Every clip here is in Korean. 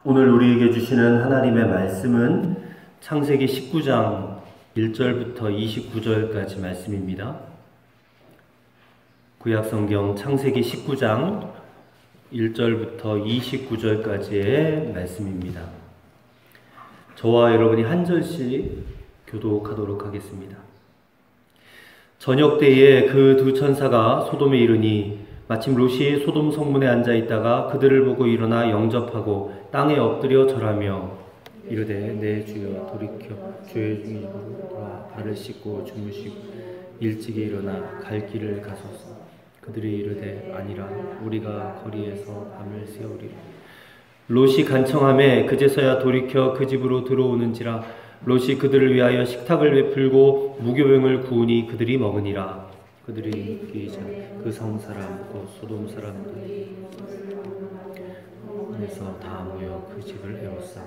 오늘 우리에게 주시는 하나님의 말씀은 창세기 19장 1절부터 29절까지 말씀입니다. 구약성경 창세기 19장 1절부터 29절까지의 말씀입니다. 저와 여러분이 한 절씩 교독하도록 하겠습니다. 저녁 때에 그 두 천사가 소돔에 이르니 마침 롯이 소돔 성문에 앉아 있다가 그들을 보고 일어나 영접하고 땅에 엎드려 절하며 이르되 내 주여 돌이켜 죄 중이므로 돌아 발을 씻고 주무시고 일찍이 일어나 갈 길을 가소서. 그들이 이르되 아니라 우리가 거리에서 밤을 새우리라. 롯이 간청하매 그제서야 돌이켜 그 집으로 들어오는지라. 롯이 그들을 위하여 식탁을 베풀고 무교병을 구우니 그들이 먹으니라. 그들이 먹기 전에 그 성 사람 곧 소돔 사람들에서 다 모여 그 집을 에워싸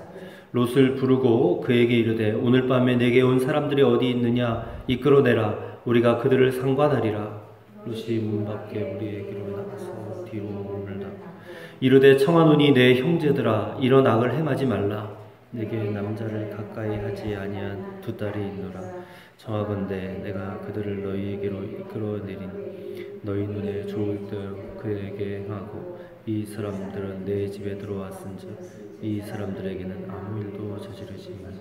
롯을 부르고 그에게 이르되 오늘 밤에 내게 온 사람들이 어디 있느냐 이끌어내라. 우리가 그들을 상관하리라. 롯이 문 밖에 우리에게로 나가서 뒤로 물다 이르되 청하노니 내 형제들아 이런 악을 행하지 말라. 내게 남자를 가까이 하지 아니한 두 딸이 있노라. 청하건대 내가 그들을 너희에게로 이끌어내리니 너희 눈에 좋을 대로 그에게 행하고 이 사람들은 내 집에 들어왔은즉 이 사람들에게는 아무 일도 저지르지 말라.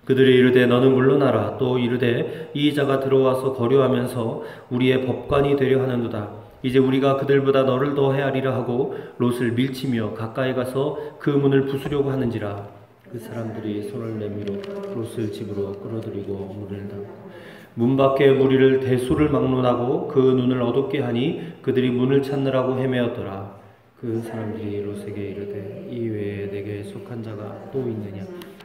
그들이 이르되 너는 물러나라. 또 이르되 이 자가 들어와서 거류하면서 우리의 법관이 되려 하는도다. 이제 우리가 그들보다 너를 더 헤아리라 하고 롯을 밀치며 가까이 가서 그 문을 부수려고 하는지라. 그 사람들이 손을 내밀어 롯을 집으로 끌어들이고 문을 닫고 문 밖에 무리를 대수를 막론하고 그 눈을 어둡게 하니 그들이 문을 찾느라고 헤매었더라. 그 사람들이 롯에게 이르되 이 외에 내게 속한 자가 또 있느냐.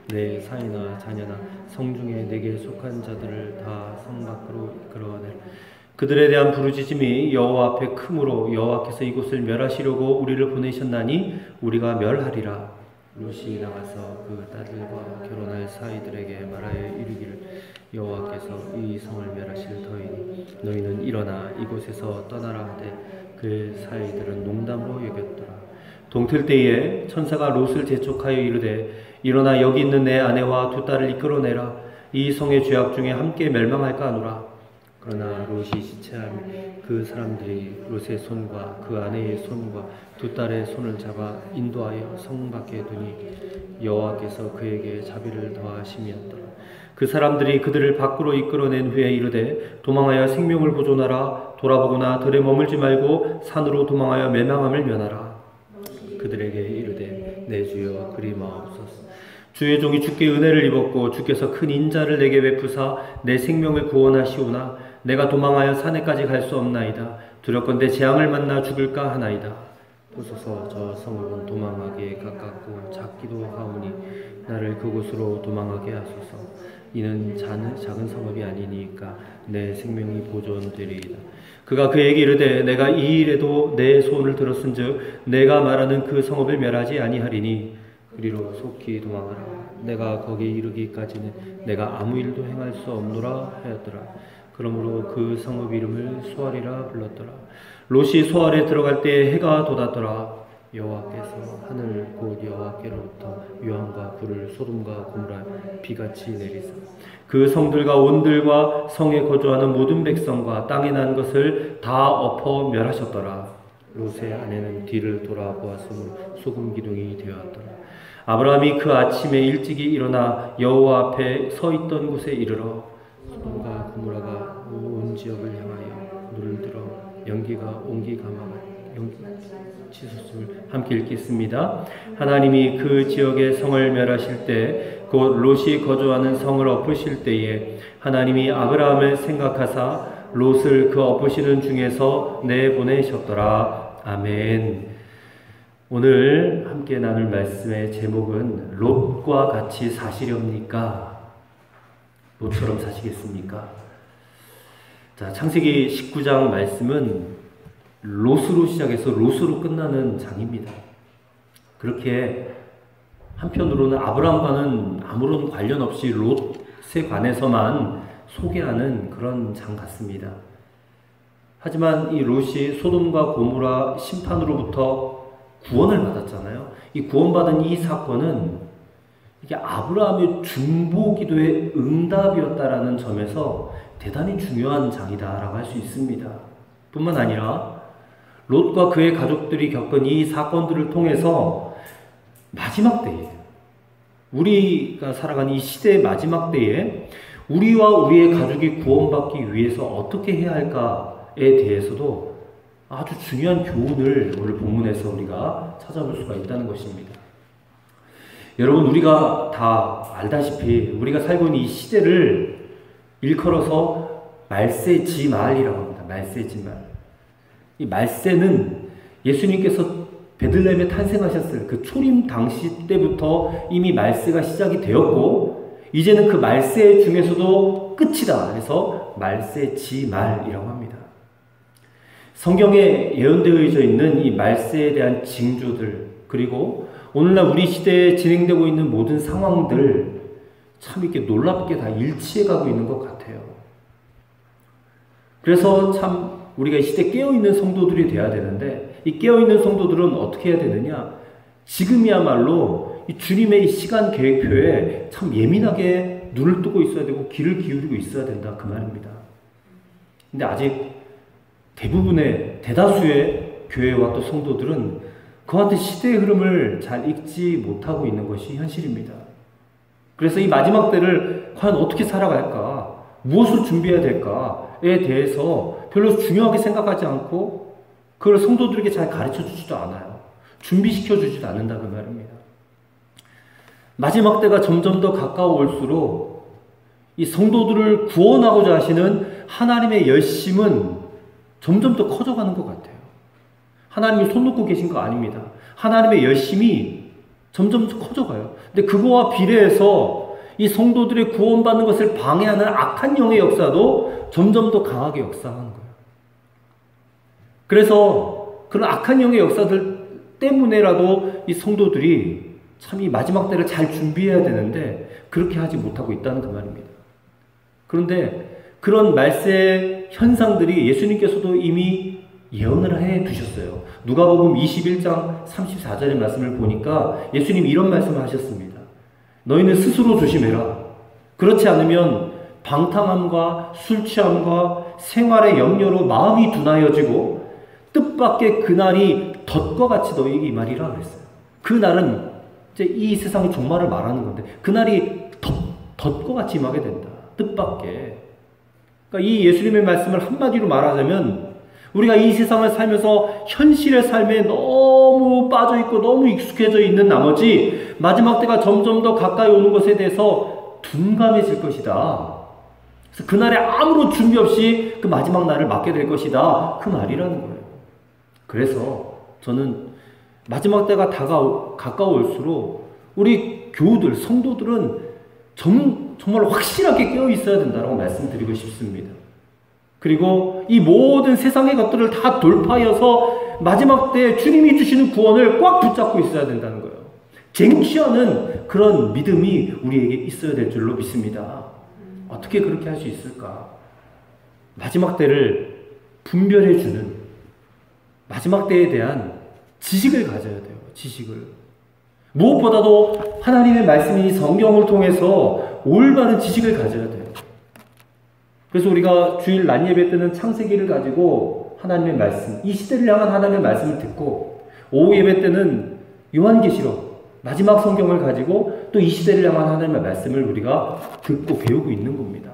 내 사이나 자녀나 성중에 내게 속한 자들을 다 성 밖으로 이끌어내라. 그들에 대한 부르짖음이 여호와 앞에 크므로 여호와께서 이곳을 멸하시려고 우리를 보내셨나니 우리가 멸하리라. 롯이 나가서 그 딸들과 결혼할 사이들에게 말하여 이르기를 여호와께서 이 성을 멸하실 터이니 너희는 일어나 이곳에서 떠나라 하되 그 사이들은 농담으로 여겼더라. 동틀 때에 천사가 롯을 재촉하여 이르되 일어나 여기 있는 내 아내와 두 딸을 이끌어내라. 이 성의 죄악 중에 함께 멸망할까 하노라. 그러나 롯이 시체하며 그 사람들이 롯의 손과 그 아내의 손과 두 딸의 손을 잡아 인도하여 성 밖에 두니 여호와께서 그에게 자비를 더하심이었더라. 그 사람들이 그들을 밖으로 이끌어낸 후에 이르되 도망하여 생명을 보존하라. 돌아보거나 들에 머물지 말고 산으로 도망하여 멸망함을 면하라. 그들에게 이르되 내 주여 그리 마옵소서. 주의 종이 주께 은혜를 입었고 주께서 큰 인자를 내게 베푸사 내 생명을 구원하시오나 내가 도망하여 산에까지 갈 수 없나이다. 두렵건대 재앙을 만나 죽을까 하나이다. 보소서 저 성읍은 도망하기에 가깝고 작기도 하오니 나를 그곳으로 도망하게 하소서. 이는 작은 성읍이 아니니까 내 생명이 보존되리이다. 그가 그에게 이르되 내가 이 일에도 내 손을 들었은즉 내가 말하는 그 성읍을 멸하지 아니하리니 그리로 속히 도망하라. 내가 거기 이르기까지는 내가 아무 일도 행할 수 없노라 하였더라. 그러므로 그 성읍 이름을 소알이라 불렀더라. 롯이 소알에 들어갈 때 해가 돋았더라. 여호와께서 하늘 곧 여호와께로부터 유황과 불을 소돔과 고모라 비같이 내리사 그 성들과 온들과 성에 거주하는 모든 백성과 땅에 난 것을 다 엎어 멸하셨더라. 롯의 아내는 뒤를 돌아보았으므로 소금 기둥이 되었더라. 아브라함이 그 아침에 일찍이 일어나 여호와 앞에 서 있던 곳에 이르러 소돔과 고모라가 온 지역을 향하여 눈을 들어 연기가 온기 가마가 치솟음을 함께 읽겠습니다. 하나님이 그 지역의 성을 멸하실 때 곧 롯이 거주하는 성을 엎으실 때에 하나님이 아브라함을 생각하사 롯을 그 엎으시는 중에서 내보내셨더라. 아멘. 오늘 함께 나눌 말씀의 제목은 롯과 같이 사시렵니까? 롯처럼 사시겠습니까? 자, 창세기 19장 말씀은 롯으로 시작해서 롯으로 끝나는 장입니다. 그렇게 한편으로는 아브라함과는 아무런 관련 없이 롯에 관해서만 소개하는 그런 장 같습니다. 하지만 이 롯이 소돔과 고모라 심판으로부터 구원을 받았잖아요. 이 구원받은 이 사건은 이게 아브라함의 중보기도의 응답이었다라는 점에서 대단히 중요한 장이다라고 할 수 있습니다. 뿐만 아니라 롯과 그의 가족들이 겪은 이 사건들을 통해서 마지막 때에, 우리가 살아가는 이 시대의 마지막 때에 우리와 우리의 가족이 구원받기 위해서 어떻게 해야 할까에 대해서도 아주 중요한 교훈을 오늘 본문에서 우리가 찾아볼 수가 있다는 것입니다. 여러분, 우리가 다 알다시피 우리가 살고 있는 이 시대를 일컬어서 말세지말이라고 합니다. 말세지말. 이 말세는 예수님께서 베들레헴에 탄생하셨을 그 초림 당시 때부터 이미 말세가 시작이 되었고, 이제는 그 말세 중에서도 끝이다 해서 말세지말이라고 합니다. 성경에 예언되어져 있는 이 말세에 대한 징조들, 그리고 오늘날 우리 시대에 진행되고 있는 모든 상황들, 참 이렇게 놀랍게 다 일치해가고 있는 것 같아요. 그래서 참 우리가 이 시대에 깨어있는 성도들이 돼야 되는데, 이 깨어있는 성도들은 어떻게 해야 되느냐? 지금이야말로 이 주님의 이 시간 계획표에 참 예민하게 눈을 뜨고 있어야 되고 귀를 기울이고 있어야 된다, 그 말입니다. 근데 아직 대다수의 교회와 또 성도들은 그와 같은 시대의 흐름을 잘 읽지 못하고 있는 것이 현실입니다. 그래서 이 마지막 때를 과연 어떻게 살아갈까, 무엇을 준비해야 될까에 대해서 별로 중요하게 생각하지 않고 그걸 성도들에게 잘 가르쳐 주지도 않아요. 준비시켜 주지도 않는다, 그 말입니다. 마지막 때가 점점 더 가까워올수록 이 성도들을 구원하고자 하시는 하나님의 열심은 점점 더 커져가는 것 같아요. 하나님이 손 놓고 계신 거 아닙니다. 하나님의 열심이 점점 더 커져가요. 근데 그거와 비례해서 이 성도들의 구원받는 것을 방해하는 악한 영의 역사도 점점 더 강하게 역사하는 거예요. 그래서 그런 악한 영의 역사들 때문에라도 이 성도들이 참 이 마지막 때를 잘 준비해야 되는데 그렇게 하지 못하고 있다는 그 말입니다. 그런데 그런 말세 현상들이 예수님께서도 이미 예언을 해 두셨어요. 누가복음 21장 34절의 말씀을 보니까 예수님이 이런 말씀을 하셨습니다. 너희는 스스로 조심해라. 그렇지 않으면 방탕함과 술 취함과 생활의 염려로 마음이 둔하여지고 뜻밖의 그날이 덫과 같이 너희에게 임하리라 그랬어요. 그날은 이제 이 세상의 종말을 말하는 건데 그날이 덫과 같이 임하게 된다. 뜻밖의. 그러니까 이 예수님의 말씀을 한마디로 말하자면 우리가 이 세상을 살면서 현실의 삶에 너무 빠져있고 너무 익숙해져 있는 나머지 마지막 때가 점점 더 가까이 오는 것에 대해서 둔감해질 것이다. 그래서 그날에 아무런 준비 없이 그 마지막 날을 맞게 될 것이다. 그 말이라는 거예요. 그래서 저는 마지막 때가 가까울수록 우리 교우들, 성도들은 정말 확실하게 깨어 있어야 된다고 말씀드리고 싶습니다. 그리고 이 모든 세상의 것들을 다 돌파하여서 마지막 때 주님이 주시는 구원을 꽉 붙잡고 있어야 된다는 거예요. 쟁취하는 그런 믿음이 우리에게 있어야 될 줄로 믿습니다. 어떻게 그렇게 할 수 있을까? 마지막 때를 분별해주는 마지막 때에 대한 지식을 가져야 돼요. 지식을. 무엇보다도 하나님의 말씀이 성경을 통해서 올바른 지식을 가져야 돼요. 그래서 우리가 주일 낮 예배 때는 창세기를 가지고 하나님의 말씀, 이 시대를 향한 하나님의 말씀을 듣고, 오후 예배 때는 요한계시록, 마지막 성경을 가지고 또 이 시대를 향한 하나님의 말씀을 우리가 듣고 배우고 있는 겁니다.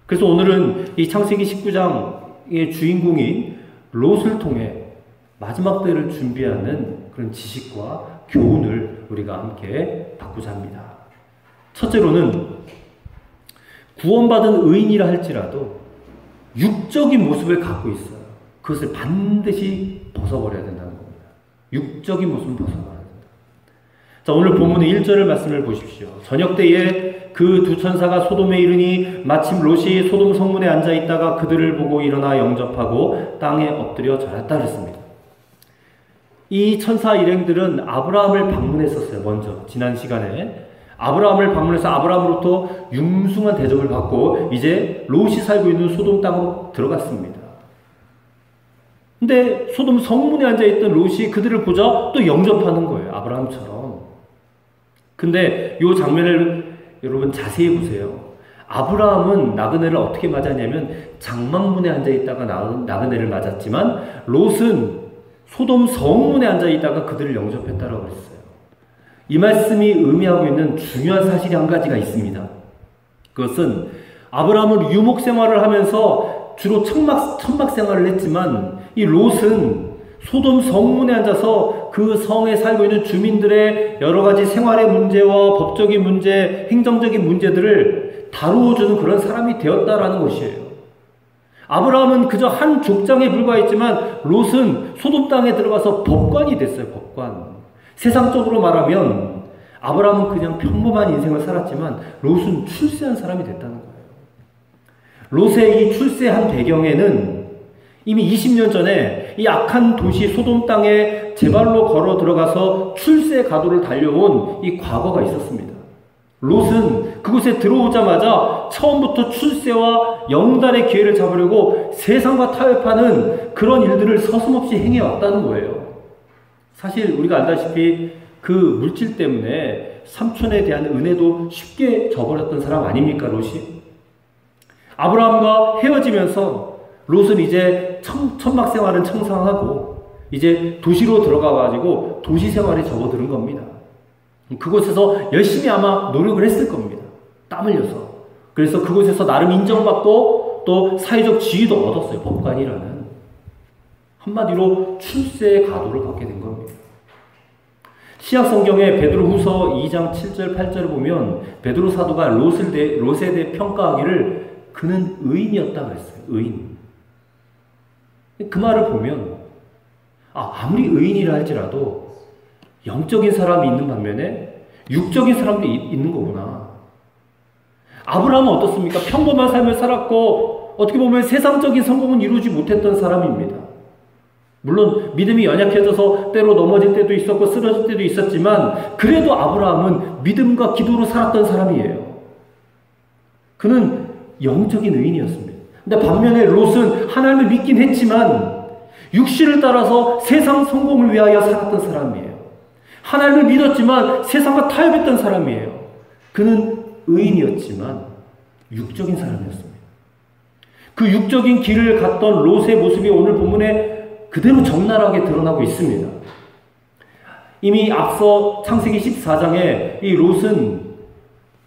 그래서 오늘은 이 창세기 19장의 주인공인 롯을 통해 마지막 때를 준비하는 그런 지식과 교훈을 우리가 함께 받고자 합니다. 첫째로는 구원받은 의인이라 할지라도 육적인 모습을 갖고 있어요. 그것을 반드시 벗어버려야 된다는 겁니다. 육적인 모습은 벗어버려야 된다. 자, 오늘 본문의 1절을 말씀을 보십시오. 저녁 때에 그 두 천사가 소돔에 이르니 마침 롯이 소돔 성문에 앉아 있다가 그들을 보고 일어나 영접하고 땅에 엎드려 절했다 그랬습니다. 이 천사 일행들은 아브라함을 방문했었어요. 먼저 지난 시간에 아브라함을 방문해서 아브라함으로부터 융숭한 대접을 받고 이제 롯이 살고 있는 소돔 땅으로 들어갔습니다. 근데 소돔 성문에 앉아있던 롯이 그들을 보자 또 영접하는 거예요. 아브라함처럼. 근데 이 장면을 여러분 자세히 보세요. 아브라함은 나그네를 어떻게 맞았냐면 장막문에 앉아있다가 나그네를 맞았지만 롯은 소돔 성문에 앉아있다가 그들을 영접했다라고 그랬어요. 이 말씀이 의미하고 있는 중요한 사실이 한 가지가 있습니다. 그것은 아브라함은 유목 생활을 하면서 주로 천막 생활을 했지만 이 롯은 소돔 성문에 앉아서 그 성에 살고 있는 주민들의 여러 가지 생활의 문제와 법적인 문제, 행정적인 문제들을 다루어주는 그런 사람이 되었다라는 것이에요. 아브라함은 그저 한 족장에 불과했지만 롯은 소돔 땅에 들어가서 법관이 됐어요. 법관. 세상적으로 말하면 아브라함은 그냥 평범한 인생을 살았지만 롯은 출세한 사람이 됐다는 거예요. 롯의 이 출세한 배경에는 이미 20년 전에 이 악한 도시 소돔 땅에 제 발로 걸어 들어가서 출세 가도를 달려온 이 과거가 있었습니다. 롯은 그곳에 들어오자마자 처음부터 출세와 영달의 기회를 잡으려고 세상과 타협하는 그런 일들을 서슴없이 행해왔다는 거예요. 사실 우리가 알다시피 그 물질 때문에 삼촌에 대한 은혜도 쉽게 저버렸던 사람 아닙니까, 롯이? 아브라함과 헤어지면서 롯은 이제 천막 생활은 청산하고 이제 도시로 들어가가지고 도시 생활에 접어드는 겁니다. 그곳에서 열심히 아마 노력을 했을 겁니다. 땀 흘려서. 그래서 그곳에서 나름 인정받고 또 사회적 지위도 얻었어요. 법관이라는. 한마디로 출세의 가도를 갖게 된 겁니다. 신약 성경의 베드로후서 2장 7절 8절을 보면 베드로 사도가 롯에 대해 평가하기를 그는 의인이었다 그랬어요. 의인. 그 말을 보면 아무리 의인이라 할지라도 영적인 사람이 있는 반면에 육적인 사람도 있는 거구나. 아브라함은 어떻습니까? 평범한 삶을 살았고 어떻게 보면 세상적인 성공은 이루지 못했던 사람입니다. 물론 믿음이 연약해져서 때로 넘어질 때도 있었고 쓰러질 때도 있었지만 그래도 아브라함은 믿음과 기도로 살았던 사람이에요. 그는 영적인 의인이었습니다. 근데 반면에 롯은 하나님을 믿긴 했지만 육신을 따라서 세상 성공을 위하여 살았던 사람이에요. 하나님을 믿었지만 세상과 타협했던 사람이에요. 그는 의인이었지만 육적인 사람이었습니다. 그 육적인 길을 갔던 롯의 모습이 오늘 본문에 그대로 적나라하게 드러나고 있습니다. 이미 앞서 창세기 14장에 이 롯은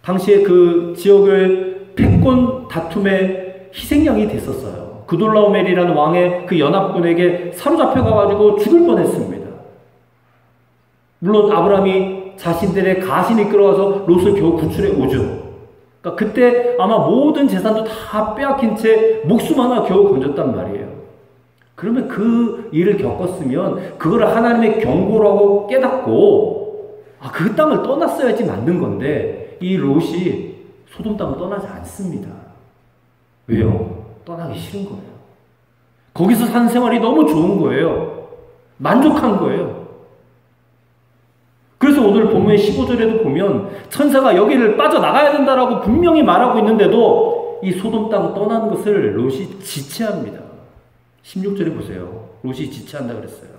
당시에 그 지역을 패권 다툼의 희생양이 됐었어요. 그돌라오멜이라는 왕의 그 연합군에게 사로잡혀가지고 죽을 뻔했습니다. 물론 아브라함이 자신들의 가신이 끌어와서 롯을 겨우 구출해 오죠. 그러니까 그때 아마 모든 재산도 다 빼앗긴 채 목숨 하나 겨우 건졌단 말이에요. 그러면 그 일을 겪었으면 그거를 하나님의 경고라고 깨닫고 그 땅을 떠났어야지 맞는 건데 이 롯이 소돔 땅을 떠나지 않습니다. 왜요? 떠나기 싫은 거예요. 거기서 사는 생활이 너무 좋은 거예요. 만족한 거예요. 그래서 오늘 본문의 15절에도 보면 천사가 여기를 빠져나가야 된다라고 분명히 말하고 있는데도 이 소돔 땅을 떠나는 것을 롯이 지체합니다. 16절에 보세요. 롯이 지체한다 그랬어요.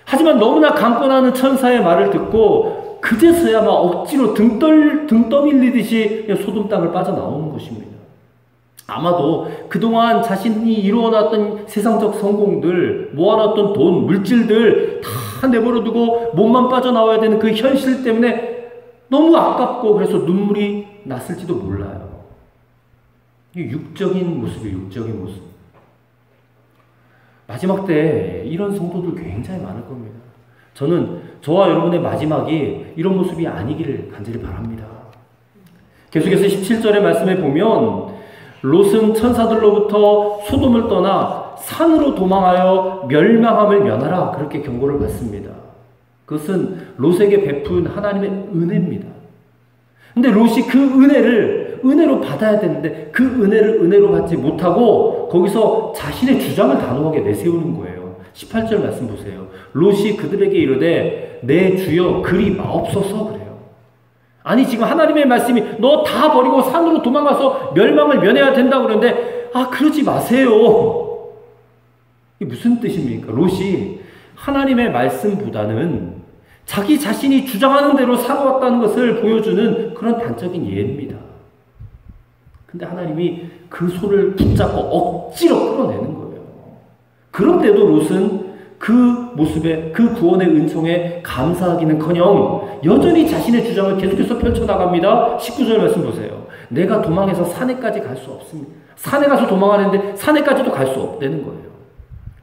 하지만 너무나 강권하는 천사의 말을 듣고 그제서야 막 억지로 등 떠밀리듯이 소돔 땅을 빠져나오는 것입니다. 아마도 그동안 자신이 이루어놨던 세상적 성공들, 모아놨던 돈, 물질들 다 내버려두고 몸만 빠져나와야 되는 그 현실 때문에 너무 아깝고 그래서 눈물이 났을지도 몰라요. 육적인 모습이에요. 육적인 모습. 마지막 때 이런 성도들 굉장히 많을 겁니다. 저는 저와 여러분의 마지막이 이런 모습이 아니기를 간절히 바랍니다. 계속해서 17절의 말씀에 보면 롯은 천사들로부터 소돔을 떠나 산으로 도망하여 멸망함을 면하라 그렇게 경고를 받습니다. 그것은 롯에게 베푼 하나님의 은혜입니다. 근데 롯이 그 은혜로 받아야 되는데 그 은혜를 은혜로 받지 못하고 거기서 자신의 주장을 단호하게 내세우는 거예요. 18절 말씀 보세요. 롯이 그들에게 이르되 내 주여 그리 마옵소서 그래요. 아니 지금 하나님의 말씀이 너 다 버리고 산으로 도망가서 멸망을 면해야 된다고 그러는데 그러지 마세요. 이게 무슨 뜻입니까? 롯이 하나님의 말씀보다는 자기 자신이 주장하는 대로 살아왔다는 것을 보여주는 그런 단적인 예입니다. 근데 하나님이 그 손을 붙잡고 억지로 끌어내는 거예요. 그런데도 롯은 그 모습에, 그 구원의 은총에 감사하기는커녕 여전히 자신의 주장을 계속해서 펼쳐나갑니다. 19절 말씀 보세요. 내가 도망해서 산에까지 갈 수 없습니다. 산에 가서 도망하는데 산에까지도 갈 수 없다는 거예요.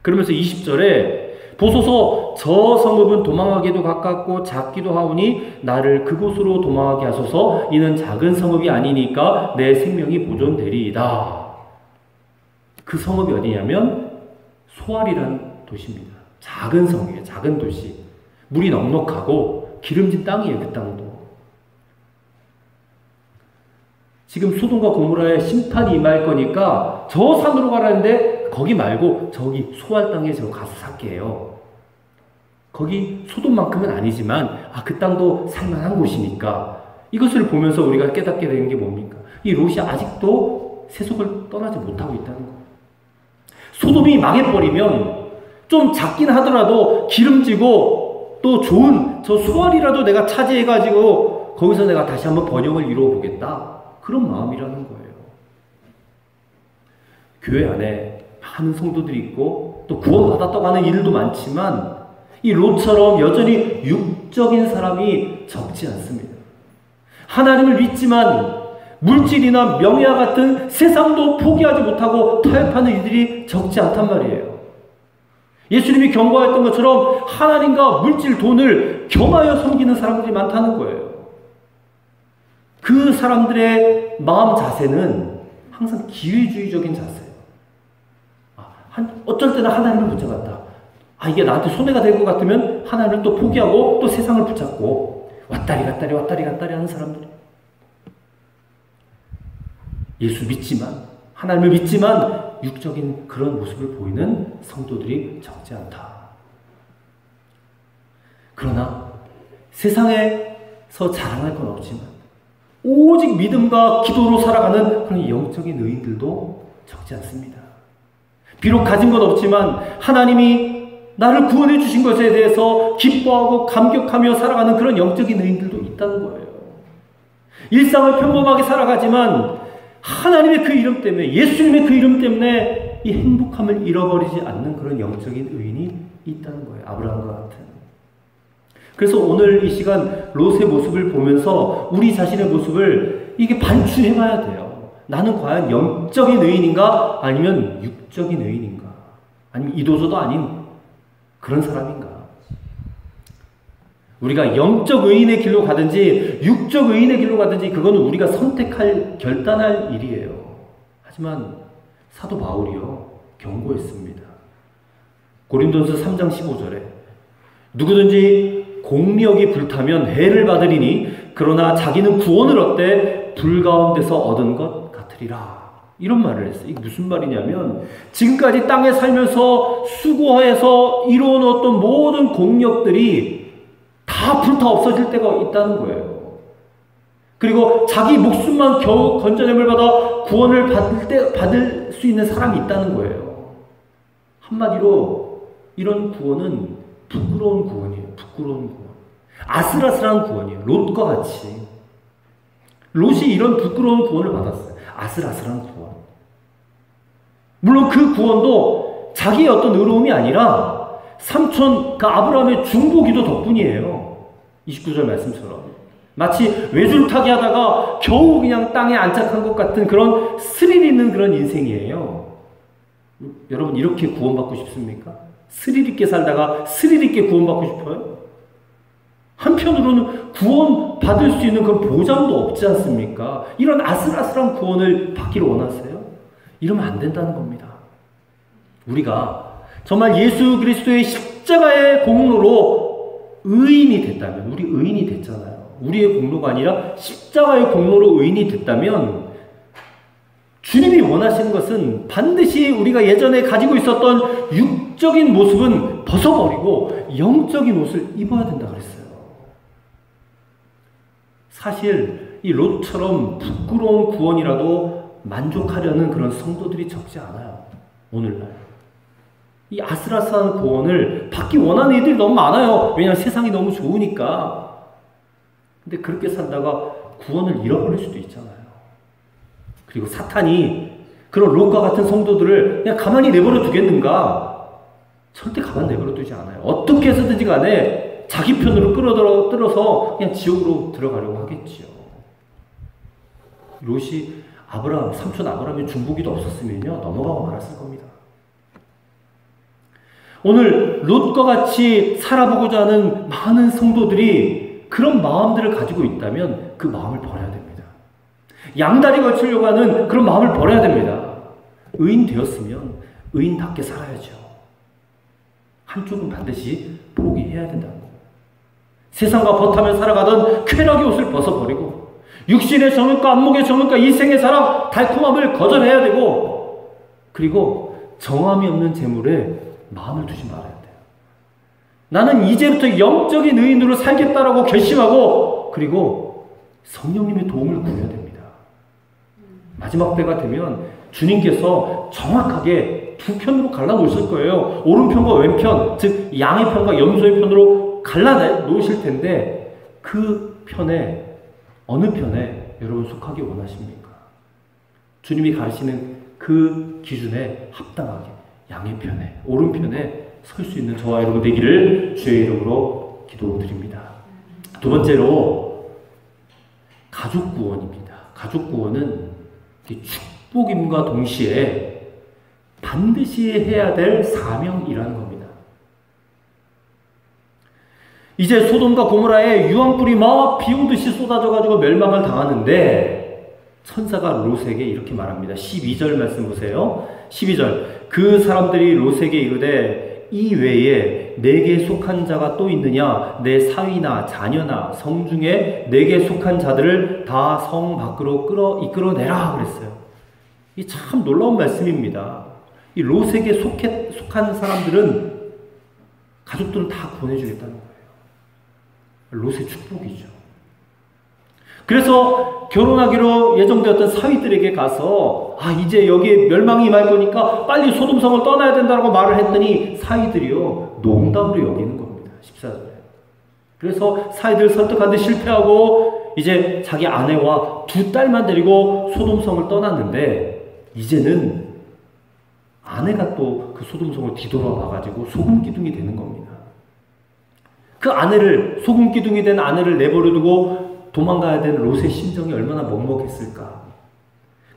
그러면서 20절에 보소서 저 성읍은 도망하기도 가깝고 작기도 하오니 나를 그곳으로 도망하게 하소서. 이는 작은 성읍이 아니니까 내 생명이 보존되리이다. 그 성읍이 어디냐면 소알이라는 도시입니다. 작은 성이에요. 작은 도시. 물이 넉넉하고 기름진 땅이에요. 그 땅도. 지금 소돔과 고모라에 심판이 임할 거니까 저 산으로 가라는데 거기 말고 저기 소알 땅에 저 가서 살게 해요. 거기 소돔만큼은 아니지만 그 땅도 살만한 곳이니까. 이것을 보면서 우리가 깨닫게 되는 게 뭡니까? 이 롯이 아직도 세속을 떠나지 못하고 있다는 거예요. 소돔이 망해버리면 좀 작긴 하더라도 기름지고 또 좋은 저 소알이라도 내가 차지해가지고 거기서 내가 다시 한번 번영을 이루어보겠다. 그런 마음이라는 거예요. 교회 안에 많은 성도들이 있고 또 구원받았다고 하는 일도 많지만 이 롯처럼 여전히 육적인 사람이 적지 않습니다. 하나님을 믿지만 물질이나 명예와 같은 세상도 포기하지 못하고 타협하는 이들이 적지 않단 말이에요. 예수님이 경고했던 것처럼 하나님과 물질, 돈을 겸하여 섬기는 사람들이 많다는 거예요. 그 사람들의 마음 자세는 항상 기회주의적인 자세예요. 어쩔 때는 하나님을 붙잡았다. 이게 나한테 손해가 될 것 같으면 하나님을 또 포기하고 또 세상을 붙잡고 왔다리 갔다리 하는 사람들이. 예수 믿지만, 하나님을 믿지만 육적인 그런 모습을 보이는 성도들이 적지 않다. 그러나 세상에서 자랑할 건 없지만 오직 믿음과 기도로 살아가는 그런 영적인 의인들도 적지 않습니다. 비록 가진 건 없지만 하나님이 나를 구원해 주신 것에 대해서 기뻐하고 감격하며 살아가는 그런 영적인 의인들도 있다는 거예요. 일상을 평범하게 살아가지만 하나님의 그 이름 때문에, 예수님의 그 이름 때문에 이 행복함을 잃어버리지 않는 그런 영적인 의인이 있다는 거예요. 아브라함과 같은. 그래서 오늘 이 시간 롯의 모습을 보면서 우리 자신의 모습을 이게 반추해 봐야 돼요. 나는 과연 영적인 의인인가? 아니면 육적인 의인인가? 아니면 이도저도 아닌 그런 사람인가? 우리가 영적 의인의 길로 가든지 육적 의인의 길로 가든지 그거는 우리가 선택할, 결단할 일이에요. 하지만 사도 바울이요 경고했습니다. 고린도전서 3장 15절에 누구든지 공력이 불타면 해를 받으리니 그러나 자기는 구원을 얻되 불 가운데서 얻은 것 같으리라. 이런 말을 했어요. 이게 무슨 말이냐면 지금까지 땅에 살면서 수고해서 이루어놓은 어떤 모든 공력들이 다 불타 없어질 때가 있다는 거예요. 그리고 자기 목숨만 겨우 건져냄을 받아 구원을 받을 수 있는 사람이 있다는 거예요. 한마디로 이런 구원은 부끄러운 구원이에요. 부끄러운 구원. 아슬아슬한 구원이에요. 롯과 같이. 롯이 이런 부끄러운 구원을 받았어요. 아슬아슬한 구원. 물론 그 구원도 자기의 어떤 의로움이 아니라 삼촌 그 아브라함의 중보기도 덕분이에요. 29절 말씀처럼. 마치 외줄타기 하다가 겨우 그냥 땅에 안착한 것 같은 그런 스릴 있는 그런 인생이에요. 여러분 이렇게 구원받고 싶습니까? 스릴 있게 살다가 스릴 있게 구원받고 싶어요? 한편으로는 구원받을 수 있는 그런 보장도 없지 않습니까? 이런 아슬아슬한 구원을 받기를 원하세요? 이러면 안 된다는 겁니다. 우리가 정말 예수 그리스도의 십자가의 공로로 의인이 됐다면, 우리 의인이 됐잖아요. 우리의 공로가 아니라 십자가의 공로로 의인이 됐다면 주님이 원하시는 것은 반드시 우리가 예전에 가지고 있었던 육적인 모습은 벗어버리고 영적인 옷을 입어야 된다 그랬어요. 사실 이 롯처럼 부끄러운 구원이라도 만족하려는 그런 성도들이 적지 않아요. 오늘날. 이 아슬아슬한 구원을 받기 원하는 이들이 너무 많아요. 왜냐하면 세상이 너무 좋으니까. 근데 그렇게 살다가 구원을 잃어버릴 수도 있잖아요. 그리고 사탄이 그런 롯과 같은 성도들을 그냥 가만히 내버려 두겠는가? 절대 가만 내버려 두지 않아요. 어떻게 해서든지 간에 자기 편으로 끌어들어서 그냥 지옥으로 들어가려고 하겠지요. 롯이 삼촌 아브라함의 중보기도 없었으면요, 넘어가고 말았을 겁니다. 오늘 롯과 같이 살아보고자 하는 많은 성도들이 그런 마음들을 가지고 있다면 그 마음을 버려야 됩니다. 양다리 걸치려고 하는 그런 마음을 버려야 됩니다. 의인 되었으면 의인답게 살아야죠. 한쪽은 반드시 포기해야 된다는 거예요. 세상과 버타며 살아가던 쾌락의 옷을 벗어버리고 육신의 정욕과 안목의 정욕과 이생의 사랑, 달콤함을 거절해야 되고, 그리고 정함이 없는 재물에 마음을 두지 말아야 돼요. 나는 이제부터 영적인 의인으로 살겠다라고 결심하고, 그리고 성령님의 도움을 구해야 됩니다. 마지막 때가 되면 주님께서 정확하게 두 편으로 갈라놓으실 거예요. 오른편과 왼편, 즉 양의 편과 염소의 편으로 갈라놓으실 텐데, 그 편에 어느 편에 여러분 속하기 원하십니까? 주님이 가르치는 그 기준에 합당하게 양의 편에, 오른편에 설 수 있는 저와 여러분 되기를 주의 이름으로 기도드립니다. 두 번째로 가족 구원입니다. 가족 구원은 축복임과 동시에 반드시 해야 될 사명이라는 겁니다. 이제 소돔과 고모라에 유황불이 막 비오듯이 쏟아져가지고 멸망을 당하는데 천사가 롯에게 이렇게 말합니다. 12절 말씀 보세요. 12절 그 사람들이 롯에게 이르되 이 외에 내게 속한 자가 또 있느냐? 내 사위나 자녀나 성 중에 내게 속한 자들을 다 성 밖으로 이끌어내라 그랬어요. 이 참 놀라운 말씀입니다. 이 롯에게 속한 사람들은, 가족들은 다 구원해주겠다는 거예요. 롯의 축복이죠. 그래서 결혼하기로 예정되었던 사위들에게 가서 이제 여기 멸망이 임할 거니까 빨리 소돔성을 떠나야 된다고 말을 했더니 사위들이요 농담으로 여기는 겁니다. 14절에. 그래서 사위들 설득하는데 실패하고 이제 자기 아내와 두 딸만 데리고 소돔성을 떠났는데, 이제는 아내가 또 그 소돔성을 뒤돌아봐가지고 소금 기둥이 되는 겁니다. 그 아내를, 소금 기둥이 된 아내를 내버려두고 도망가야 되는 롯의 심정이 얼마나 먹먹했을까.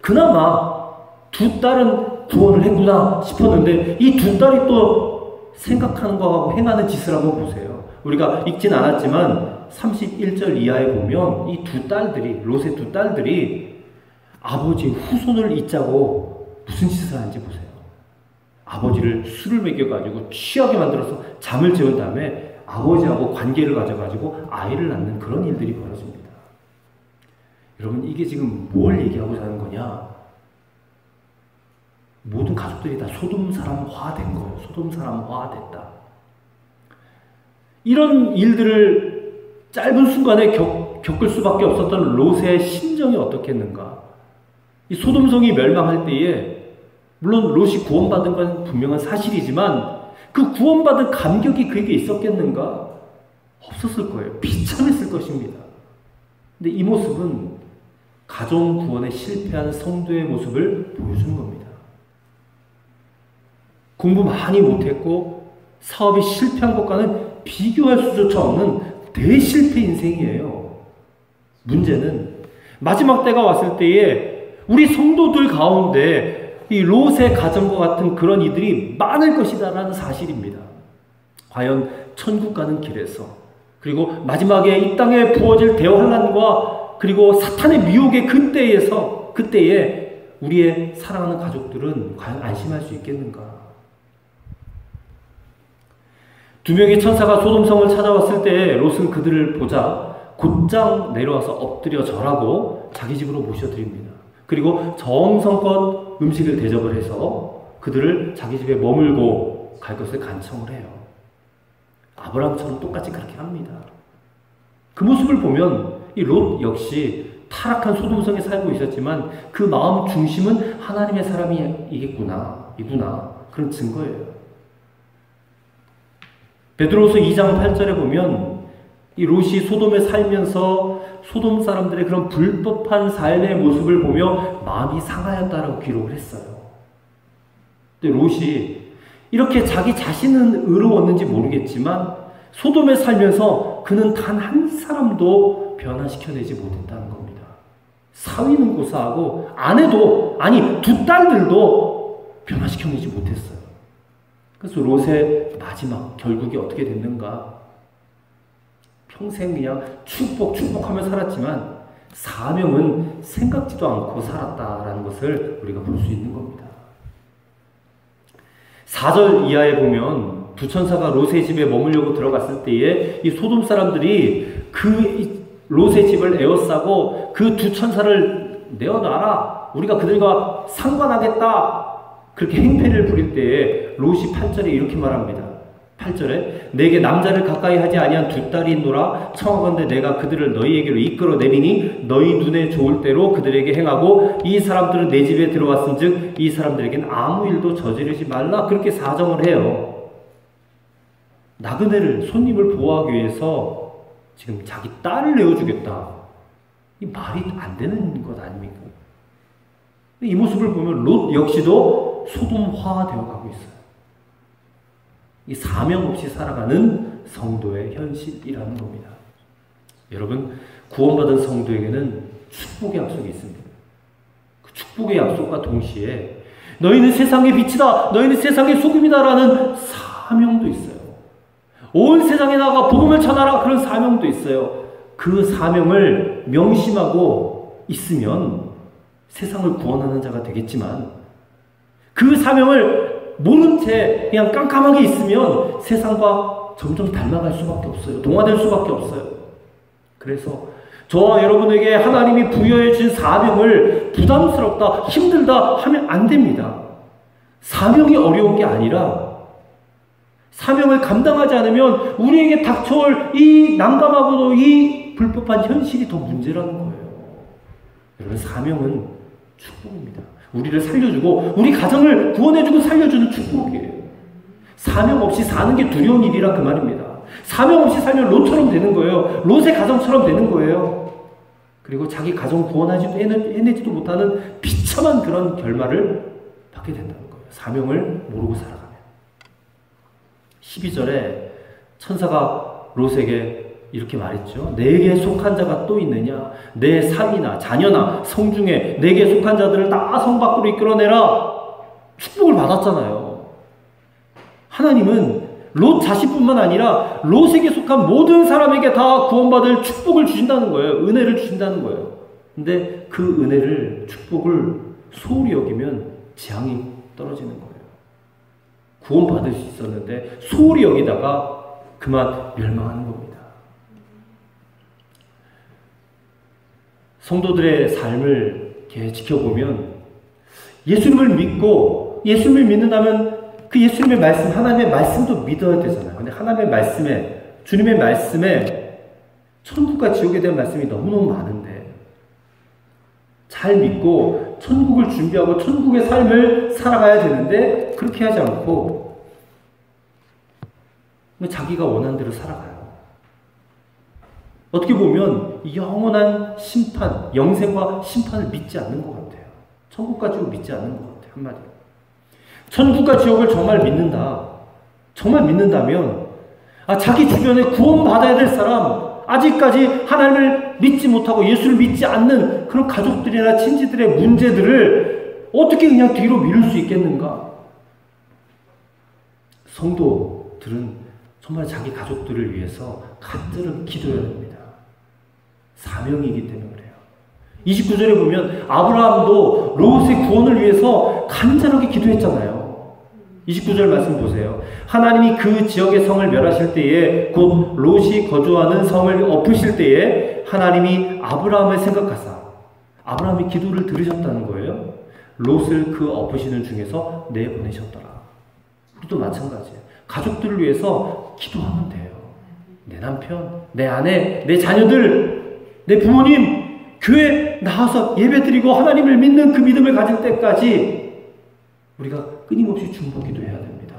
그나마 두 딸은 구원을 했구나 싶었는데 이 두 딸이 또 생각하는 거하고 행하는 짓을 한번 보세요. 우리가 읽진 않았지만 31절 이하에 보면 이 두 딸들이, 롯의 두 딸들이 아버지의 후손을 잇자고 무슨 짓을 하는지 보세요. 아버지를 술을 먹여가지고 취하게 만들어서 잠을 재운 다음에 아버지하고 관계를 가져가지고 아이를 낳는 그런 일들이 벌어집니다. 여러분, 이게 지금 뭘 얘기하고자 하는 거냐? 모든 가족들이 다 소돔 사람화 된 거예요. 소돔 사람화 됐다. 이런 일들을 짧은 순간에 겪을 수밖에 없었던 롯의 심정이 어떻겠는가? 이 소돔성이 멸망할 때에 물론 롯이 구원받은 건 분명한 사실이지만 그 구원받은 감격이 그에게 있었겠는가? 없었을 거예요. 비참했을 것입니다. 근데 이 모습은 가정 구원에 실패한 성도의 모습을 보여주는 겁니다. 공부 많이 못했고 사업이 실패한 것과는 비교할 수조차 없는 대실패 인생이에요. 문제는 마지막 때가 왔을 때에 우리 성도들 가운데 이 롯의 가정과 같은 그런 이들이 많을 것이다라는 사실입니다. 과연 천국 가는 길에서, 그리고 마지막에 이 땅에 부어질 대환란과 그리고 사탄의 미혹의 그때에 우리의 사랑하는 가족들은 과연 안심할 수 있겠는가? 두 명의 천사가 소돔성을 찾아왔을 때 롯은 그들을 보자 곧장 내려와서 엎드려 절하고 자기 집으로 모셔드립니다. 그리고 정성껏 음식을 대접을 해서 그들을 자기 집에 머물고 갈 것을 간청을 해요. 아브라함처럼 똑같이 그렇게 합니다. 그 모습을 보면 이 롯 역시 타락한 소돔성에 살고 있었지만 그 마음 중심은 하나님의 사람이겠구나, 이구나, 그런 증거예요. 베드로후서 2장 8절에 보면 이 롯이 소돔에 살면서 소돔 사람들의 그런 불법한 삶의 모습을 보며 마음이 상하였다라고 기록을 했어요. 근데 롯이 이렇게 자기 자신은 의로웠는지 모르겠지만 소돔에 살면서 그는 단 한 사람도 변화시켜내지 못했다는 겁니다. 사위는 고사하고 아내도, 아니 두 딸들도 변화시켜내지 못했어요. 그래서 롯의 마지막 결국이 어떻게 됐는가? 평생 그냥 축복하며 살았지만 사명은 생각지도 않고 살았다라는 것을 우리가 볼 수 있는 겁니다. 4절 이하에 보면 두 천사가 롯의 집에 머물려고 들어갔을 때에 이 소돔 사람들이 그 롯의 집을 에워싸고 그 두 천사를 내어놔라, 우리가 그들과 상관하겠다, 그렇게 행패를 부릴 때에 롯이 8절에 이렇게 말합니다. 8절에 내게 남자를 가까이 하지 아니한 두 딸이 있노라. 청하건대 내가 그들을 너희에게로 이끌어내리니 너희 눈에 좋을 대로 그들에게 행하고 이 사람들은 내 집에 들어왔은즉 이 사람들에게는 아무 일도 저지르지 말라. 그렇게 사정을 해요. 나그네를, 손님을 보호하기 위해서 지금 자기 딸을 내어주겠다. 이 말이 안 되는 것 아닙니까? 이 모습을 보면 롯 역시도 소돔화되어 가고 있어요. 이 사명 없이 살아가는 성도의 현실이라는 겁니다. 여러분, 구원받은 성도에게는 축복의 약속이 있습니다. 그 축복의 약속과 동시에 너희는 세상의 빛이다, 너희는 세상의 소금이다라는 사명도 있어요. 온 세상에 나가 복음을 전하라, 그런 사명도 있어요. 그 사명을 명심하고 있으면 세상을 구원하는 자가 되겠지만 그 사명을 모른 채 그냥 깜깜하게 있으면 세상과 점점 닮아갈 수밖에 없어요. 동화될 수밖에 없어요. 그래서 저와 여러분에게 하나님이 부여해 주신 사명을 부담스럽다, 힘들다 하면 안 됩니다. 사명이 어려운 게 아니라 사명을 감당하지 않으면 우리에게 닥쳐올 이 난감하고도 이 불법한 현실이 더 문제라는 거예요. 여러분, 사명은 축복입니다. 우리를 살려주고 우리 가정을 구원해주고 살려주는 축복이에요. 사명 없이 사는 게 두려운 일이라 그 말입니다. 사명 없이 살면 롯처럼 되는 거예요. 롯의 가정처럼 되는 거예요. 그리고 자기 가정 구원하지도 해내지도 못하는 비참한 그런 결말을 받게 된다는 거예요. 사명을 모르고 살아가면. 12절에 천사가 롯에게 이렇게 말했죠. 내게 속한 자가 또 있느냐? 내 사위나 자녀나 성중에 내게 속한 자들을 다 성 밖으로 이끌어내라. 축복을 받았잖아요. 하나님은 롯 자신뿐만 아니라 롯에게 속한 모든 사람에게 다 구원받을 축복을 주신다는 거예요. 은혜를 주신다는 거예요. 근데 그 은혜를, 축복을 소홀히 여기면 재앙이 떨어지는 거예요. 구원받을 수 있었는데 소홀히 여기다가 그만 멸망하는 겁니다. 성도들의 삶을 이렇게 지켜보면 예수님을 믿고 예수님을 믿는다면 그 예수님의 말씀, 하나님의 말씀도 믿어야 되잖아요. 근데 하나님의 말씀에, 주님의 말씀에 천국과 지옥에 대한 말씀이 너무너무 많은데 잘 믿고 천국을 준비하고 천국의 삶을 살아가야 되는데 그렇게 하지 않고 자기가 원하는 대로 살아가요. 어떻게 보면 영원한 심판, 영생과 심판을 믿지 않는 것 같아요. 천국과 지옥을 믿지 않는 것 같아요. 한마디로. 천국과 지옥을 정말 믿는다. 정말 믿는다면 자기 주변에 구원받아야 될 사람, 아직까지 하나님을 믿지 못하고 예수를 믿지 않는 그런 가족들이나 친지들의 문제들을 어떻게 그냥 뒤로 미룰 수 있겠는가? 성도들은 정말 자기 가족들을 위해서 간절히 기도해야 됩니다. 사명이기 때문에 그래요. 29절에 보면 아브라함도 롯의 구원을 위해서 간절하게 기도했잖아요. 29절 말씀 보세요. 하나님이 그 지역의 성을 멸하실 때에 곧 롯이 거주하는 성을 엎으실 때에 하나님이 아브라함을 생각하사 아브라함이 기도를 들으셨다는 거예요. 롯을 그 엎으시는 중에서 내보내셨더라. 우리도 마찬가지예요. 가족들을 위해서 기도하면 돼요. 내 남편, 내 아내, 내 자녀들, 내 부모님, 교회 나와서 예배드리고 하나님을 믿는 그 믿음을 가질 때까지 우리가 끊임없이 중보기도 해야 됩니다.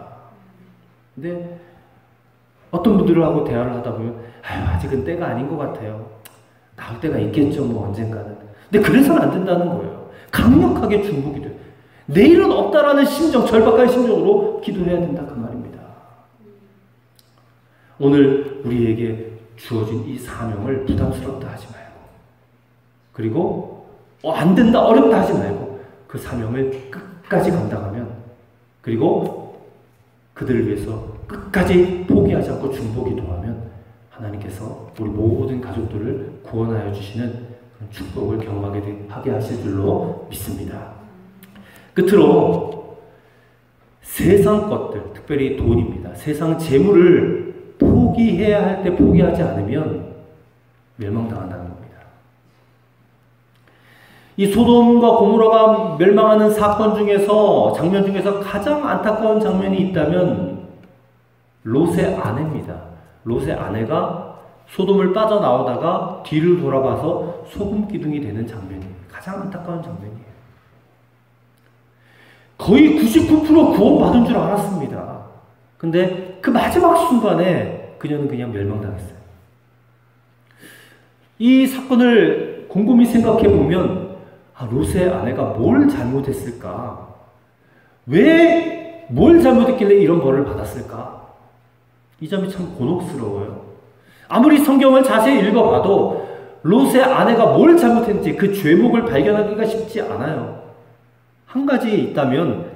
근데 어떤 분들하고 대화를 하다 보면 아직은 때가 아닌 것 같아요. 나올 때가 있겠죠, 뭐 언젠가는. 근데 그래서는 안 된다는 거예요. 강력하게 중보기 돼요. 내일은 없다라는 심정, 절박한 심정으로 기도해야 된다 그 말입니다. 오늘 우리에게 주어진 이 사명을 부담스럽다 하지 말고, 그리고 안 된다, 어렵다 하지 말고 그 사명을 끝까지 감당하면, 그리고 그들을 위해서 끝까지 포기하지 않고 중보기도하면 하나님께서 우리 모든 가족들을 구원하여 주시는 그런 축복을 경험하게 하게 하실 줄로 믿습니다. 끝으로 세상 것들, 특별히 돈입니다. 세상 재물을 포기해야 할 때 포기하지 않으면 멸망당한다는 겁니다. 이 소돔과 고모라가 멸망하는 사건 중에서, 장면 중에서 가장 안타까운 장면이 있다면 롯의 아내입니다. 롯의 아내가 소돔을 빠져나오다가 뒤를 돌아봐서 소금 기둥이 되는 장면이 가장 안타까운 장면이에요. 거의 99% 구원받은 줄 알았습니다. 근데 그 마지막 순간에 그녀는 그냥 멸망당했어요. 이 사건을 곰곰이 생각해 보면 롯의 아내가 뭘 잘못했을까? 왜 뭘 잘못했길래 이런 벌을 받았을까? 이 점이 참 곤혹스러워요. 아무리 성경을 자세히 읽어봐도 롯의 아내가 뭘 잘못했는지 그 죄목을 발견하기가 쉽지 않아요. 한 가지 있다면,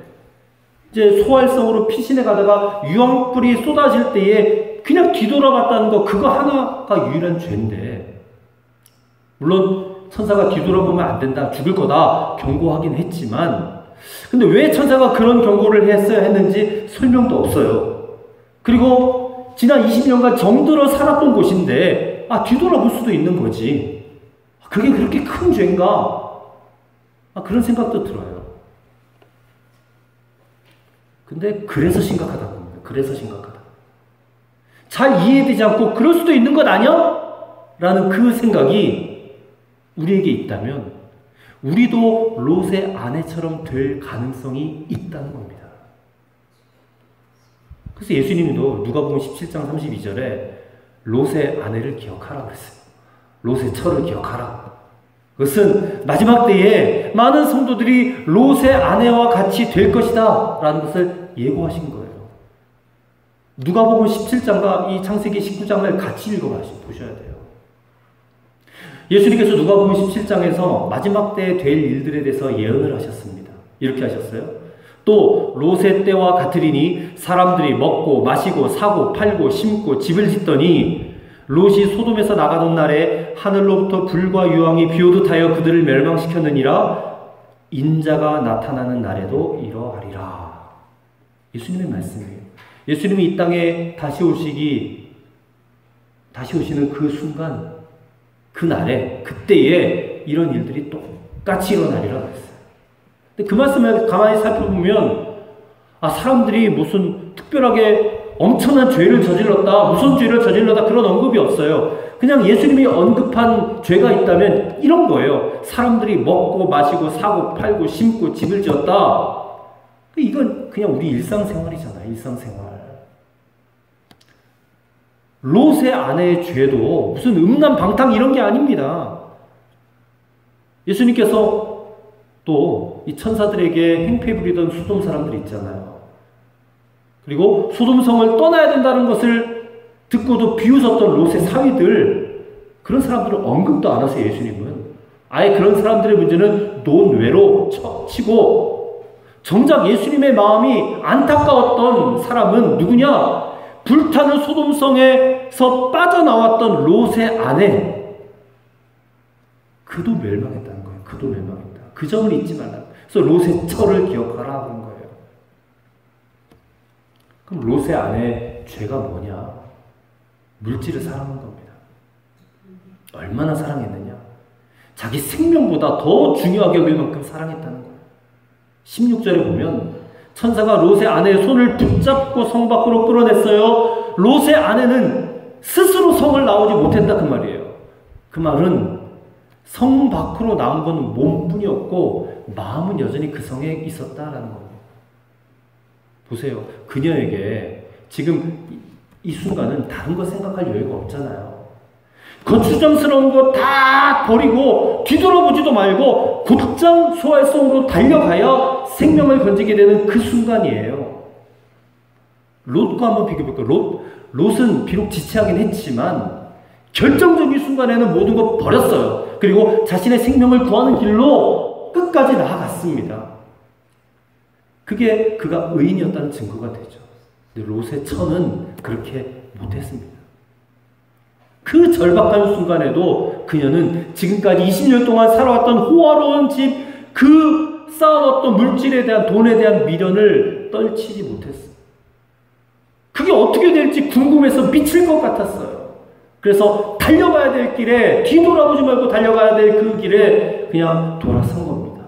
이제 소활성으로 피신해 가다가 유황불이 쏟아질 때에 그냥 뒤돌아봤다는 거, 그거 하나가 유일한 죄인데, 물론 천사가 뒤돌아보면 안 된다, 죽을 거다 경고하긴 했지만, 근데 왜 천사가 그런 경고를 했어야 했는지 설명도 없어요. 그리고 지난 20년간 정들어 살았던 곳인데 뒤돌아볼 수도 있는 거지. 그게 그렇게 큰 죄인가? 그런 생각도 들어요. 근데 그래서 심각하다는 겁니다. 그래서 심각하다. 잘 이해되지 않고 그럴 수도 있는 것 아니야? 라는 그 생각이 우리에게 있다면 우리도 롯의 아내처럼 될 가능성이 있다는 겁니다. 그래서 예수님도 누가복음 17장 32절에 롯의 아내를 기억하라 그랬어요. 롯의 처를 기억하라. 그것은 마지막 때에 많은 성도들이 롯의 아내와 같이 될 것이다 라는 것을 예고하신 거예요. 누가복음 17장과 이 창세기 19장을 같이 읽어보셔야 돼요. 예수님께서 누가복음 17장에서 마지막 때에 될 일들에 대해서 예언을 하셨습니다. 이렇게 하셨어요. 또 롯의 때와 같으리니 사람들이 먹고 마시고 사고 팔고 심고 집을 짓더니 롯이 소돔에서 나가던 날에 하늘로부터 불과 유황이 비오듯 하여 그들을 멸망시켰느니라. 인자가 나타나는 날에도 이러하리라. 예수님의 말씀이에요. 예수님이 이 땅에 다시 오시는 그 순간, 그 날에, 그때에 이런 일들이 똑같이 일어나리라 그랬어요. 근데 그 말씀을 가만히 살펴보면 사람들이 무슨 특별하게 엄청난 죄를 저질렀다, 무슨 죄를 저질렀다 그런 언급이 없어요. 그냥 예수님이 언급한 죄가 있다면 이런 거예요. 사람들이 먹고 마시고 사고 팔고 심고 집을 지었다. 이건 그냥 우리 일상생활이잖아요. 일상생활. 롯의 아내의 죄도 무슨 음란방탕 이런 게 아닙니다. 예수님께서 또 이 천사들에게 행패 부리던 소돔 사람들 있잖아요. 그리고 소돔성을 떠나야 된다는 것을 듣고도 비웃었던 롯의 사위들, 그런 사람들은 언급도 안 하세요. 예수님은 아예 그런 사람들의 문제는 논외로 치고, 정작 예수님의 마음이 안타까웠던 사람은 누구냐? 불타는 소돔성에서 빠져나왔던 롯의 아내. 그도 멸망했다는 거예요. 그도 멸망했다. 그 점을 잊지 말라. 그래서 롯의 처를 기억하라 하는 거예요. 그럼 롯의 아내의 죄가 뭐냐? 물질을 사랑한 겁니다. 얼마나 사랑했느냐? 자기 생명보다 더 중요하게 여길 만큼 사랑했다는 거예요. 16절에 보면 천사가 롯의 아내의 손을 붙잡고 성 밖으로 끌어냈어요. 롯의 아내는 스스로 성을 나오지 못했다 그 말이에요. 그 말은 성 밖으로 나온 건 몸뿐이었고 마음은 여전히 그 성에 있었다라는 겁니다. 보세요. 그녀에게 지금 이 순간은 다른 거 생각할 여유가 없잖아요. 거추장스러운 거 다 버리고 뒤돌아보지도 말고 곧장 소활성으로 달려가야 생명을 건지게 되는 그 순간이에요. 롯과 한번 비교해볼까요? 롯은 비록 지체하긴 했지만 결정적인 순간에는 모든 거 버렸어요. 그리고 자신의 생명을 구하는 길로 끝까지 나아갔습니다. 그게 그가 의인이었다는 증거가 되죠. 근데 롯의 처는 그렇게 못했습니다. 그 절박한 순간에도 그녀는 지금까지 20년 동안 살아왔던 호화로운 집, 그 쌓아놨던 물질에 대한, 돈에 대한 미련을 떨치지 못했어요. 그게 어떻게 될지 궁금해서 미칠 것 같았어요. 그래서 달려가야 될 길에, 뒤돌아보지 말고 달려가야 될 그 길에 그냥 돌아선 겁니다.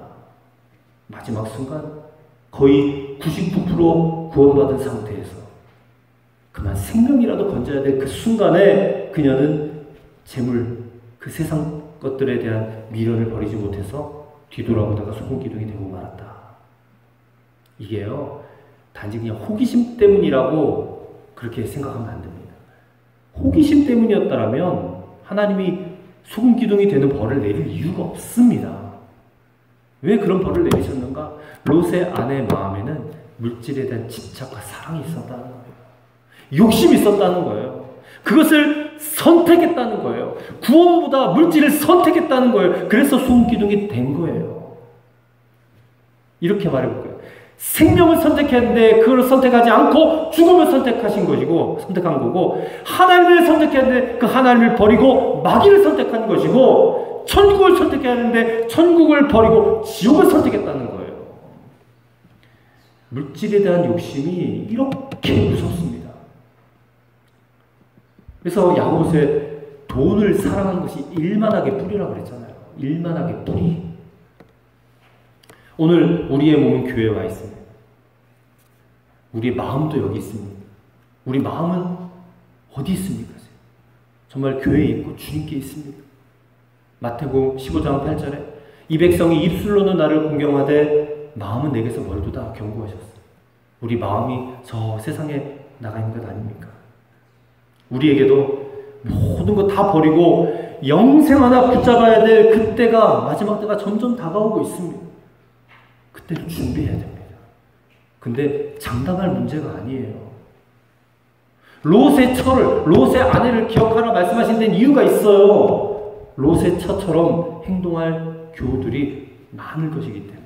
마지막 순간 거의 99% 구원받은 상태에서 그만 생명이라도 건져야 될 그 순간에 그녀는 재물, 그 세상 것들에 대한 미련을 버리지 못해서 뒤돌아보다가 소금기둥이 되고 말았다. 이게요, 단지 그냥 호기심 때문이라고 그렇게 생각하면 안 됩니다. 호기심 때문이었다면 하나님이 소금기둥이 되는 벌을 내릴 이유가 없습니다. 왜 그런 벌을 내리셨는가? 롯의 아내의 마음에는 물질에 대한 집착과 사랑이 있었다는 거예요. 욕심이 있었다는 거예요. 그것을 선택했다는 거예요. 구원보다 물질을 선택했다는 거예요. 그래서 소금기둥이 된 거예요. 이렇게 말해볼까요? 생명을 선택했는데 그걸 선택하지 않고 죽음을 선택한 거고, 하나님을 선택해야 하는데 그 하나님을 버리고 마귀를 선택한 것이고, 천국을 선택해야 하는데 천국을 버리고 지옥을 선택했다는 거예요. 물질에 대한 욕심이 이렇게 무섭습니다. 그래서 야고보서에 돈을 사랑하는 것이 일만하게 뿌리라고 그랬잖아요. 일만하게 뿌리. 오늘 우리의 몸은 교회에 와 있습니다. 우리의 마음도 여기 있습니다. 우리 마음은 어디 있습니까? 정말 교회에 있고 주님께 있습니다. 마태복음 15장 8절에 이 백성이 입술로는 나를 공경하되 마음은 내게서 멀도다 경고하셨어요. 우리 마음이 저 세상에 나가 있는 것 아닙니까? 우리에게도 모든 거 다 버리고 영생 하나 붙잡아야 될 그때가, 마지막 때가 점점 다가오고 있습니다. 그때를 준비해야 됩니다. 근데 장담할 문제가 아니에요. 롯의 처를, 롯의 아내를 기억하라 말씀하신 데는 이유가 있어요. 롯의 처처럼 행동할 교우들이 많을 것이기 때문에.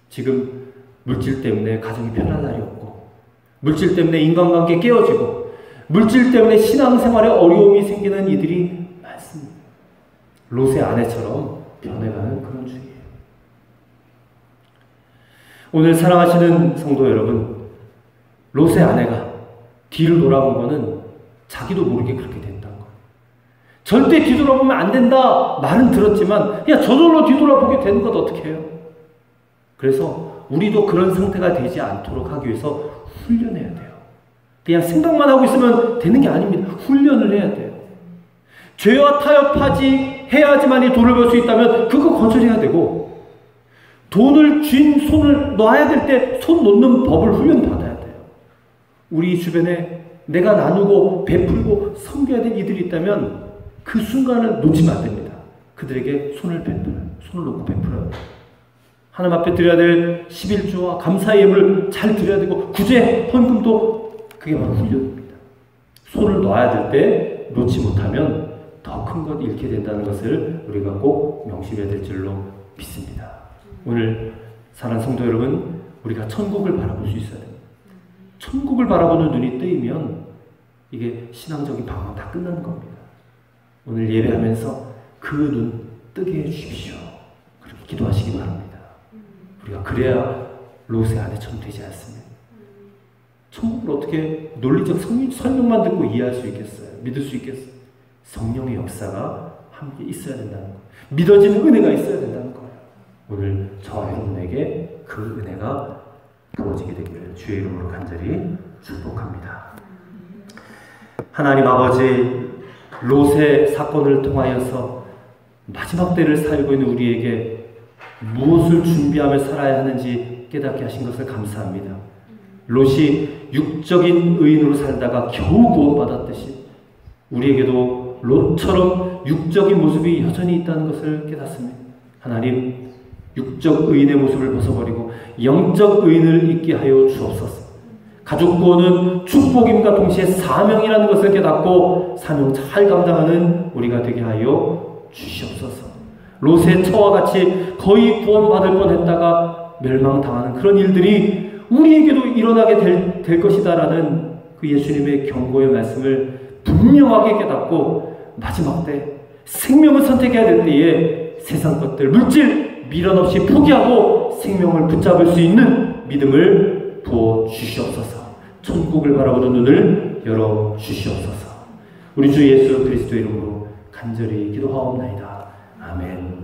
지금 물질 때문에 가정이 편한 날이 없고, 물질 때문에 인간관계 깨어지고, 물질 때문에 신앙생활에 어려움이 생기는 이들이 많습니다. 롯의 아내처럼 변해가는 그런 중이에요. 오늘 사랑하시는 성도 여러분, 롯의 아내가 뒤를 돌아본 거는 자기도 모르게 그렇게 됐다는 거예요. 절대 뒤돌아보면 안 된다 말은 들었지만, 야, 저절로 뒤돌아보게 되는 것 어떻게 해요? 그래서 우리도 그런 상태가 되지 않도록 하기 위해서 훈련해야 돼요. 그냥 생각만 하고 있으면 되는 게 아닙니다. 훈련을 해야 돼요. 죄와 타협하지 해야지만이 돈을 벌 수 있다면 그거 거절해야 되고, 돈을 쥔 손을 놔야 될 때 손 놓는 법을 훈련받아야 돼요. 우리 주변에 내가 나누고 베풀고 섬겨야 될 이들이 있다면 그 순간을 놓치면 안 됩니다. 그들에게 손을 놓고 베풀어요. 하나님 앞에 드려야 될 11조와 감사의 예물을 잘 드려야 되고, 구제, 헌금도 그게 바로 훈련입니다. 손을 놔야 될 때 놓지 못하면 더 큰 것 잃게 된다는 것을 우리가 꼭 명심해야 될 줄로 믿습니다. 오늘 사랑하는 성도 여러분, 우리가 천국을 바라볼 수 있어야 됩니다. 천국을 바라보는 눈이 뜨이면 이게 신앙적인 방황 다 끝나는 겁니다. 오늘 예배하면서 그 눈 뜨게 해주십시오. 그렇게 기도하시기 바랍니다. 우리가 그래야 롯의 아내처럼 되지 않습니다. 천국을 어떻게 논리적 설명만 듣고 이해할 수 있겠어요? 믿을 수 있겠어요? 성령의 역사가 함께 있어야 된다는 거예요. 믿어지는 은혜가 있어야 된다는 거예요. 오늘 저와 여러분에게 그 은혜가 부어지게 되기를 주의 이름으로 간절히 축복합니다. 하나님 아버지, 롯의 사건을 통하여서 마지막 때를 살고 있는 우리에게 무엇을 준비하며 살아야 하는지 깨닫게 하신 것을 감사합니다. 롯이 육적인 의인으로 살다가 겨우 구원받았듯이 우리에게도 롯처럼 육적인 모습이 여전히 있다는 것을 깨닫습니다. 하나님, 육적 의인의 모습을 벗어버리고 영적 의인을 있게 하여 주옵소서. 가족 구원은 축복임과 동시에 사명이라는 것을 깨닫고 사명 잘 감당하는 우리가 되게 하여 주시옵소서. 롯의 처와 같이 거의 구원받을 뻔했다가 멸망당하는 그런 일들이 우리에게도 일어나게 될 것이다라는 그 예수님의 경고의 말씀을 분명하게 깨닫고 마지막 때 생명을 선택해야 될 때에 세상 것들, 물질, 미련 없이 포기하고 생명을 붙잡을 수 있는 믿음을 부어 주시옵소서. 천국을 바라보는 눈을 열어 주시옵소서. 우리 주 예수 그리스도 이름으로 간절히 기도하옵나이다. 아멘.